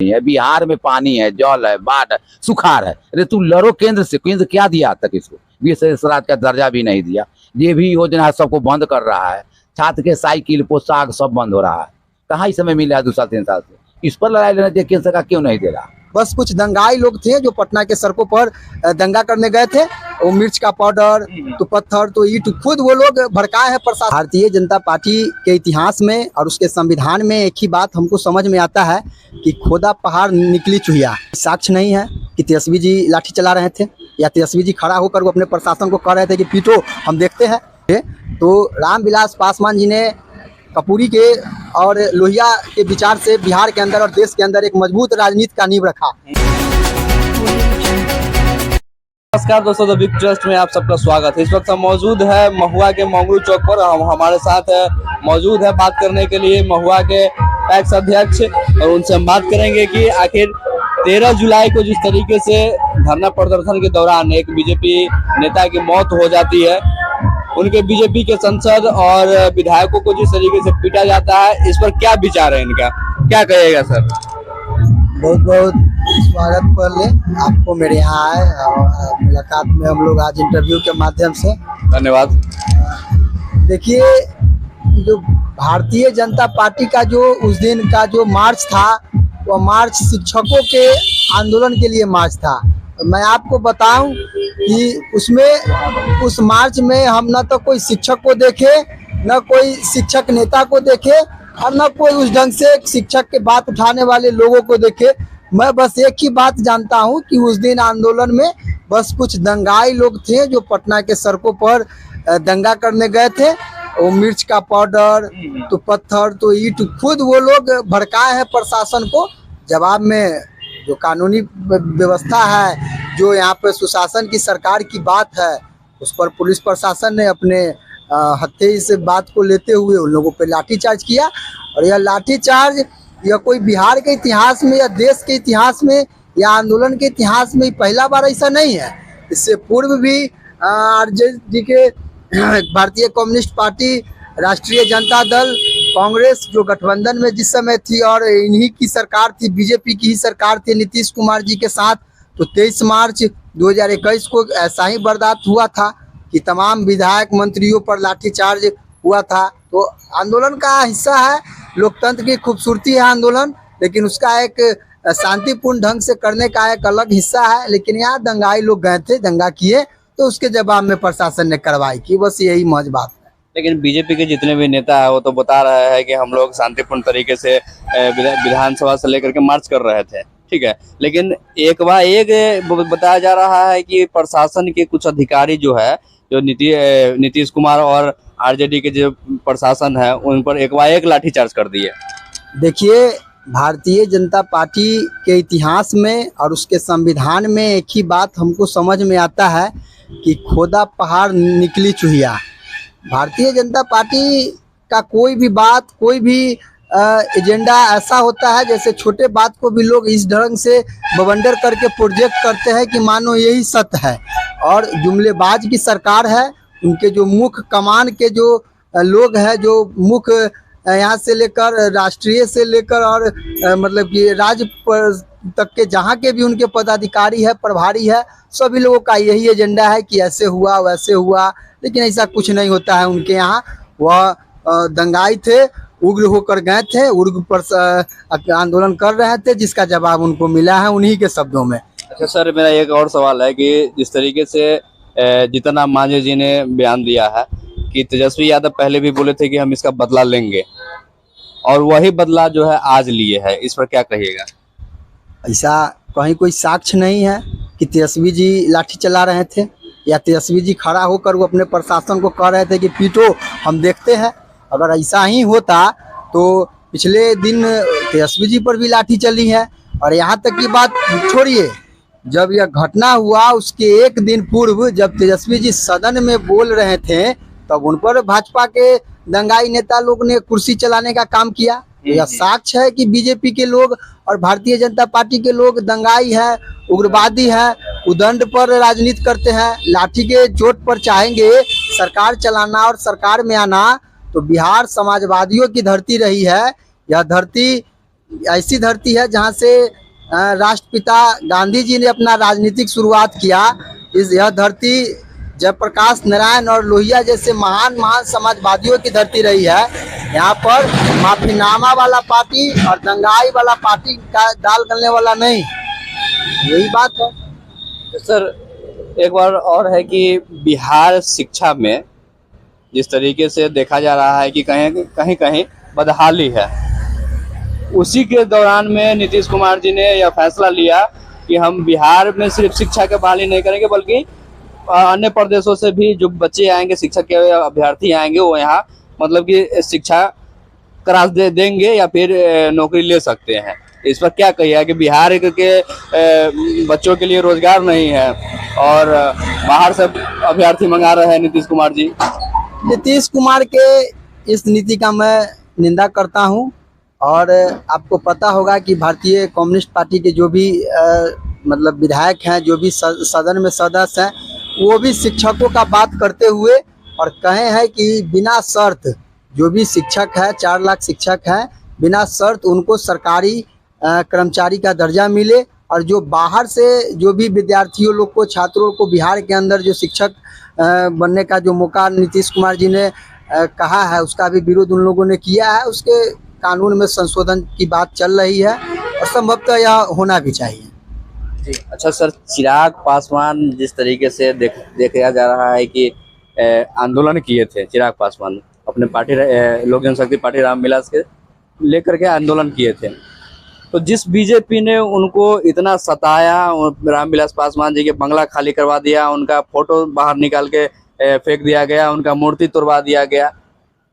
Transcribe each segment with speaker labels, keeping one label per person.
Speaker 1: है। बिहार में पानी है, जल है, बाढ़ है, सुखाड़ है। अरे तू लड़ो केंद्र से। केंद्र क्या दिया आज तक इसको? 20 रात का दर्जा भी नहीं दिया। ये भी योजना सबको बंद कर रहा है। छात्र के साइकिल पोशाक सब बंद हो रहा है। कहाँ इस समय मिला है 2 साल 3 साल से? इस पर लड़ाई लेना चाहिए। केंद्र सरकार क्यों नहीं दे रहा?
Speaker 2: बस कुछ दंगाई लोग थे जो पटना के सड़कों पर दंगा करने गए थे। वो मिर्च का पाउडर तो पत्थर तो ईंट खुद वो लोग भड़काए हैं प्रशासन। भारतीय जनता पार्टी के इतिहास में और उसके संविधान में एक ही बात हमको समझ में आता है कि खोदा पहाड़ निकली चुहिया। साक्ष्य नहीं है कि तेजस्वी जी लाठी चला रहे थे या तेजस्वी जी खड़ा होकर वो अपने प्रशासन को कह रहे थे कि पीटो, हम देखते हैं। तो रामविलास पासवान जी ने कपूरी के और लोहिया के विचार से बिहार के अंदर और देश के अंदर एक मजबूत राजनीति का नींव रखा।
Speaker 3: नमस्कार दोस्तों, द बिग ट्रस्ट में आप सबका स्वागत है। इस वक्त हम मौजूद है महुआ के मंगरू चौक पर। हमारे साथ मौजूद है बात करने के लिए महुआ के पैक्स अध्यक्ष, और उनसे हम बात करेंगे कि आखिर 13 जुलाई को जिस तरीके से धरना प्रदर्शन के दौरान एक बीजेपी नेता की मौत हो जाती है, उनके बीजेपी के सांसद और विधायकों को जिस तरीके से पीटा जाता है, इस पर क्या विचार है इनका? क्या कहेगा सर?
Speaker 2: बहुत बहुत स्वागत पहले आपको मेरे यहाँ आए और मुलाकात में हम लोग आज इंटरव्यू के माध्यम से।
Speaker 3: धन्यवाद।
Speaker 2: देखिए, जो भारतीय जनता पार्टी का जो उस दिन का जो मार्च था, वो मार्च शिक्षकों के आंदोलन के लिए मार्च था। मैं आपको बताऊं कि उसमें उस मार्च में हम न तो कोई शिक्षक को देखे, न कोई शिक्षक नेता को देखे, और न कोई उस ढंग से शिक्षक के बात उठाने वाले लोगों को देखे। मैं बस एक ही बात जानता हूं कि उस दिन आंदोलन में बस कुछ दंगाई लोग थे जो पटना के सड़कों पर दंगा करने गए थे। वो मिर्च का पाउडर तो पत्थर तो ईंट खुद वो लोग भड़काए हैं प्रशासन को। जवाब में जो कानूनी व्यवस्था है, जो यहाँ पे सुशासन की सरकार की बात है, उस पर पुलिस प्रशासन ने अपने हत्थे से बात को लेते हुए उन लोगों पे लाठीचार्ज किया। और यह लाठीचार्ज यह कोई बिहार के इतिहास में या देश के इतिहास में या आंदोलन के इतिहास में पहला बार ऐसा नहीं है। इससे पूर्व भी आरजेडी के भारतीय कम्युनिस्ट पार्टी, राष्ट्रीय जनता दल, कांग्रेस जो गठबंधन में जिस समय थी और इन्हीं की सरकार थी, बीजेपी की ही सरकार थी नीतीश कुमार जी के साथ, तो 23 मार्च 2021 को ऐसा ही बर्दाश्त हुआ था कि तमाम विधायक मंत्रियों पर लाठीचार्ज हुआ था। तो आंदोलन का हिस्सा है, लोकतंत्र की खूबसूरती है आंदोलन, लेकिन उसका एक शांतिपूर्ण ढंग से करने का एक अलग हिस्सा है। लेकिन यहाँ दंगाई लोग गए थे, दंगा किए, तो उसके जवाब में प्रशासन ने कार्रवाई की। बस यही मौज बात है।
Speaker 3: लेकिन बीजेपी के जितने भी नेता है वो तो बता रहे हैं कि हम लोग शांतिपूर्ण तरीके से विधानसभा से लेकर के मार्च कर रहे थे, ठीक है। लेकिन एक बताया जा रहा है कि प्रशासन के कुछ अधिकारी जो है, जो नीतीश कुमार और आरजेडी के जो प्रशासन है, उन पर एक लाठीचार्ज कर दिए।
Speaker 2: देखिए, भारतीय जनता पार्टी के इतिहास में और उसके संविधान में एक ही बात हमको समझ में आता है कि खोदा पहाड़ निकली चुहिया। भारतीय जनता पार्टी का कोई भी बात, कोई भी एजेंडा ऐसा होता है जैसे छोटे बात को भी लोग इस ढंग से बवंडर करके प्रोजेक्ट करते हैं कि मानो यही सत्य है। और जुमलेबाज की सरकार है, उनके जो मुख्य कमान के जो लोग हैं, जो मुख्य यहाँ से लेकर राष्ट्रीय से लेकर और मतलब कि राज्य तक के जहाँ के भी उनके पदाधिकारी है, प्रभारी है, सभी लोगों का यही एजेंडा है कि ऐसे हुआ वैसे हुआ। लेकिन ऐसा कुछ नहीं होता है उनके यहाँ। वह दंगाई थे, उग्र होकर गए थे, उग्र पर आंदोलन कर रहे थे, जिसका जवाब उनको मिला है उन्हीं के शब्दों में।
Speaker 3: अच्छा सर, मेरा एक और सवाल है कि जिस तरीके से जीतन राम मांझी जी ने बयान दिया है कि तेजस्वी यादव पहले भी बोले थे कि हम इसका बदला लेंगे, और वही बदला जो है आज लिए है, इस पर क्या कहिएगा?
Speaker 2: ऐसा कहीं कोई साक्ष्य नहीं है कि तेजस्वी जी लाठी चला रहे थे या तेजस्वी जी खड़ा होकर वो अपने प्रशासन को कह रहे थे कि पीटो, हम देखते हैं। अगर ऐसा ही होता तो पिछले दिन तेजस्वी जी पर भी लाठी चली है। और यहाँ तक की बात छोड़िए, जब यह घटना हुआ उसके एक दिन पूर्व जब तेजस्वी जी सदन में बोल रहे थे, तब उन पर भाजपा के दंगाई नेता लोग ने कुर्सी चलाने का काम किया। यह साक्ष्य है कि बीजेपी के लोग और भारतीय जनता पार्टी के लोग दंगाई है, उग्रवादी है, उदंड पर राजनीति करते हैं, लाठी के चोट पर चाहेंगे सरकार चलाना और सरकार में आना। तो बिहार समाजवादियों की धरती रही है। यह धरती ऐसी धरती है जहाँ से राष्ट्रपिता गांधी जी ने अपना राजनीतिक शुरुआत किया। यह धरती जयप्रकाश नारायण और लोहिया जैसे महान महान समाजवादियों की धरती रही है। यहाँ पर माफीनामा वाला पार्टी और दंगाई वाला पार्टी का दाल गलने वाला नहीं, यही बात है।
Speaker 3: तो सर एक बार और है कि बिहार शिक्षा में जिस तरीके से देखा जा रहा है कि कहीं कहीं बदहाली है, उसी के दौरान में नीतीश कुमार जी ने यह फैसला लिया कि हम बिहार में सिर्फ शिक्षा के बहाली नहीं करेंगे बल्कि अन्य प्रदेशों से भी जो बच्चे आएंगे, शिक्षक के अभ्यर्थी आएंगे, वो यहाँ मतलब कि शिक्षा करा देंगे या फिर नौकरी ले सकते हैं। इस पर क्या कहिए कि बिहार के बच्चों के लिए रोजगार नहीं है और बाहर से अभ्यर्थी मंगा रहे हैं नीतीश कुमार जी।
Speaker 2: नीतीश कुमार के इस नीति का मैं निंदा करता हूं और आपको पता होगा कि भारतीय कम्युनिस्ट पार्टी के जो भी मतलब विधायक हैं, जो भी सदन में सदस्य हैं, वो भी शिक्षकों का बात करते हुए और कहे हैं कि बिना शर्त जो भी शिक्षक है, 4 लाख शिक्षक हैं, बिना शर्त उनको सरकारी कर्मचारी का दर्जा मिले और जो बाहर से जो भी विद्यार्थियों लोग को, छात्रों को बिहार के अंदर जो शिक्षक बनने का जो मौका नीतीश कुमार जी ने कहा है, उसका भी विरोध उन लोगों ने किया है। उसके कानून में संशोधन की बात चल रही है और संभवतः यह होना भी चाहिए।
Speaker 3: अच्छा सर, चिराग पासवान जिस तरीके से देखा जा रहा है कि आंदोलन किए थे चिराग पासवान अपने पार्टी लोक जनशक्ति पार्टी रामविलास के लेकर के आंदोलन किए थे, तो जिस बीजेपी ने उनको इतना सताया, रामविलास पासवान जी के बंगला खाली करवा दिया, उनका फोटो बाहर निकाल के फेंक दिया गया, उनका मूर्ति तोड़वा दिया गया,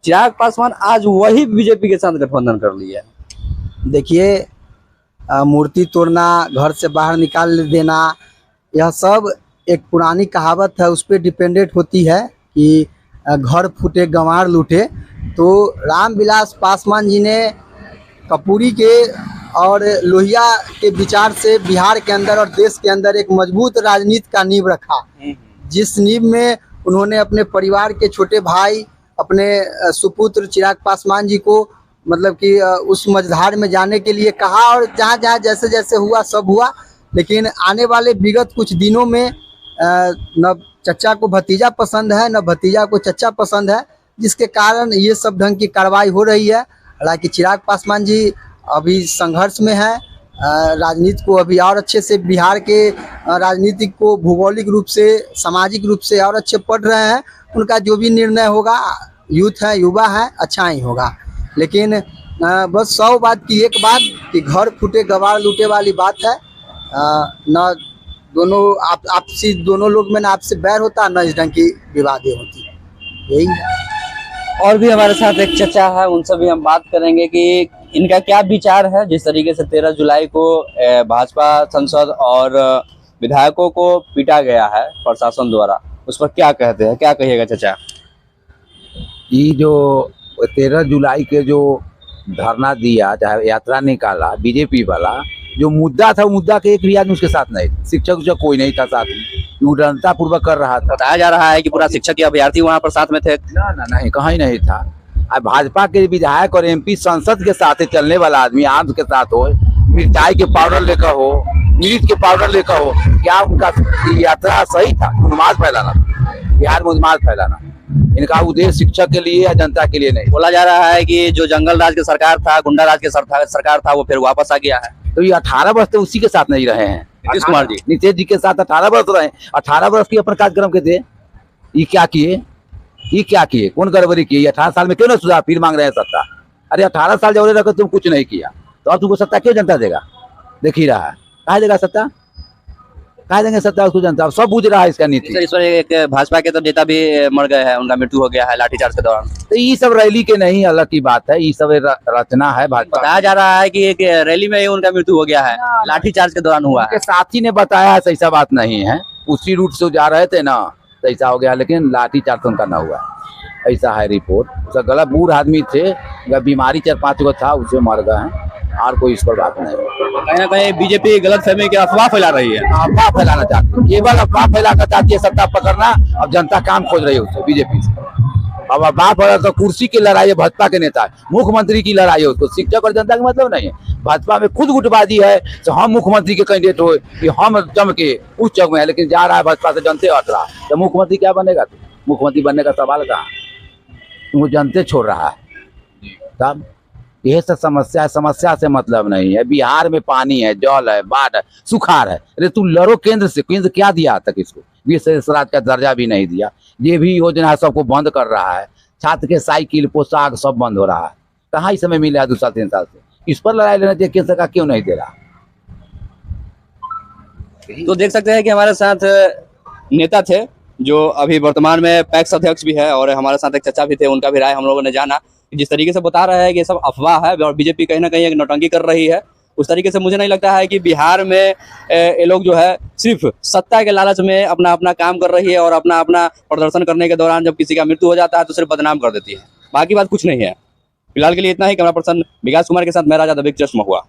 Speaker 3: चिराग पासवान आज वही बीजेपी के साथ गठबंधन कर लिया।
Speaker 2: देखिए, मूर्ति तोड़ना, घर से बाहर निकाल देना, यह सब एक पुरानी कहावत है, उस पर डिपेंडेंट होती है कि घर फूटे गंवार लूटे। तो रामविलास पासवान जी ने कपूरी के और लोहिया के विचार से बिहार के अंदर और देश के अंदर एक मजबूत राजनीति का नींव रखा, जिस नींव में उन्होंने अपने परिवार के छोटे भाई, अपने सुपुत्र चिराग पासवान जी को मतलब कि उस मझधार में जाने के लिए कहा और जहाँ जहाँ जैसे जैसे हुआ सब हुआ। लेकिन आने वाले विगत कुछ दिनों में न चचा को भतीजा पसंद है, न भतीजा को चचा पसंद है, जिसके कारण ये सब ढंग की कार्रवाई हो रही है। हालांकि चिराग पासवान जी अभी संघर्ष में है, राजनीति को अभी और अच्छे से, बिहार के राजनीति को भौगोलिक रूप से, सामाजिक रूप से और अच्छे पढ़ रहे हैं। उनका जो भी निर्णय होगा, यूथ है, युवा है, अच्छा ही होगा। लेकिन बस 100 बात की एक बात कि घर फूटे गवार लूटे वाली बात है। न दोनों आपसी दोनों लोग में ना आपसे बैर होता, न इस ढंग की विवादें होती, यही है।
Speaker 3: और भी हमारे साथ एक चचा है, उनसे भी हम बात करेंगे कि इनका क्या विचार है। जिस तरीके से 13 जुलाई को भाजपा सांसद और विधायकों को पीटा गया है प्रशासन द्वारा, उस पर क्या कहते हैं, क्या कहिएगा चचा?
Speaker 1: ये जो 13 जुलाई के जो धरना दिया, चाहे यात्रा निकाला बीजेपी वाला, जो मुद्दा था, मुद्दा के एक भी आदमी उसके साथ नहीं, शिक्षक कोई नहीं था साथ में, उदारता पूर्वक कर रहा था।
Speaker 3: बताया जा रहा है कि पूरा शिक्षक के अभ्यर्थी वहां पर साथ में थे।
Speaker 1: ना ना नहीं, कहीं नहीं था। अब भाजपा के विधायक और एमपी संसद के साथ चलने वाला आदमी आर्म्स के साथ हो, मिर्चाई के पाउडर लेकर हो, मिर्च के पाउडर लेकर हो, क्या उनका यात्रा सही था? उन्माद फैलाना, बिहार में उन्माद फैलाना। इनका उद्देश्य शिक्षक के लिए या जनता के लिए नहीं।
Speaker 3: बोला जा रहा है कि जो जंगल राज की सरकार था, गुंडा राज की सरकार था, वो फिर वापस आ गया है।
Speaker 1: तो ये 18 वर्ष तो उसी के साथ नहीं रहे हैं
Speaker 3: नीतीश कुमार जी।
Speaker 1: नीतीश जी के साथ 18 वर्ष रहे। 18 वर्ष की अपन कार्यक्रम के थे, ये क्या किए? ये क्या किए? कौन गड़बड़ी की? 18 साल में क्यों ना सुधार? फिर मांग रहे हैं सत्ता। अरे 18 साल जब रखो तुम कुछ नहीं किया, तो अब तुमको सत्ता क्यों जनता देगा? देख ही रहा है, कहा देगा सत्ता? कहा देंगे सत्ता उसको जनता? सब बुझ रहा है इसका नीति।
Speaker 3: इस पर एक भाजपा के तो नेता भी मर गए हैं, उनका मृत्यु हो गया है लाठीचार्ज के दौरान।
Speaker 1: तो ये सब रैली के नहीं, अलग की बात है, ये सब रचना है भाजपा।
Speaker 3: बताया जा रहा है कि एक रैली में ही उनका मृत्यु हो गया है, लाठीचार्ज के दौरान हुआ है।
Speaker 1: साथी ने बताया है, ऐसा बात नहीं है, उसी रूट से जा रहे थे ना, तो ऐसा हो गया। लेकिन लाठीचार्ज तो उनका ना हुआ, ऐसा है रिपोर्ट। उसका गलत, बूढ़ आदमी थे, बीमारी 4-5 को था, उससे मर गए हैं, और कोई इस पर बात नहीं।
Speaker 3: कहीं ना कहीं बीजेपी गलत फहमी की अफवाह फैला रही है।
Speaker 1: अफवाह फैलाना चाहती है, केवल अफवाह फैलाना चाहती है, सत्ता पकड़ना। अब जनता काम खोज रही है उससे, बीजेपी से। अब बात हो रहा तो कुर्सी की लड़ाई है, भाजपा के नेता है, मुख्यमंत्री की लड़ाई है, उसको शिक्षक और जनता का मतलब नहीं है। भाजपा में खुद गुटबाजी है, तो हम मुख्यमंत्री के कैंडिडेट हो कि हम चमके उस चौक में है, लेकिन जा रहा है भाजपा से जनते हट रहा है, तो मुख्यमंत्री क्या बनेगा? तो मुख्यमंत्री बनने का सवाल कहाँ, वो जनते छोड़ रहा है। तब यह सब समस्या है, समस्या से मतलब नहीं है। बिहार में पानी है, जल है, बाढ़ है, सुखाड़ है, अरे तू लड़ो केंद्र से, केंद्र क्या दिया आज तक इसको? 20 राज्य का दर्जा भी नहीं दिया। ये भी योजना है सबको बंद कर रहा है, छात्र के साइकिल पोशाक सब बंद हो रहा है। कहाँ इस समय मिला है 2 साल 3 साल से? इस पर लड़ाई लेना चाहिए, केंद्र सरकार क्यों नहीं दे रहा?
Speaker 3: तो देख सकते हैं कि हमारे साथ नेता थे जो अभी वर्तमान में पैक्स अध्यक्ष भी है, और हमारे साथ एक चाचा भी थे, उनका भी राय हम लोगों ने जाना। जिस तरीके से बता रहा है कि ये सब अफवाह है और बीजेपी कहीं ना कहीं एक नौटंकी कर रही है, उस तरीके से मुझे नहीं लगता है कि बिहार में ये लोग जो है सिर्फ सत्ता के लालच में अपना अपना काम कर रही है, और अपना अपना प्रदर्शन करने के दौरान जब किसी का मृत्यु हो जाता है तो सिर्फ बदनाम कर देती है। बाकी बात कुछ नहीं है। फिलहाल के लिए इतना ही। कैमरा पर्सन विकास कुमार के साथ मैं राजा द बिग जस्ट महुआ।